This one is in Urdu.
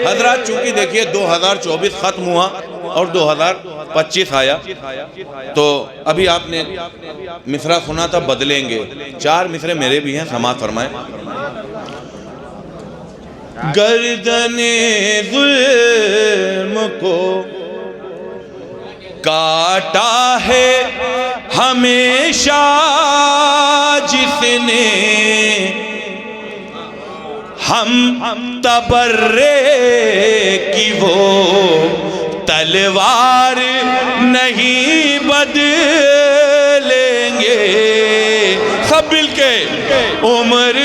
حضرات چونکہ دیکھیے 2024 ختم ہوا اور 2025 آیا، تو ابھی آپ نے مصرع سنا تھا بدلیں گے، 4 مصرے میرے بھی ہیں، سماعت فرمائیں۔ گردن ظلم کو کاٹا ہے ہمیشہ جس نے، ہم تبرے کی وہ تلوار نہیں بدلیں گے، سب مل کے عمر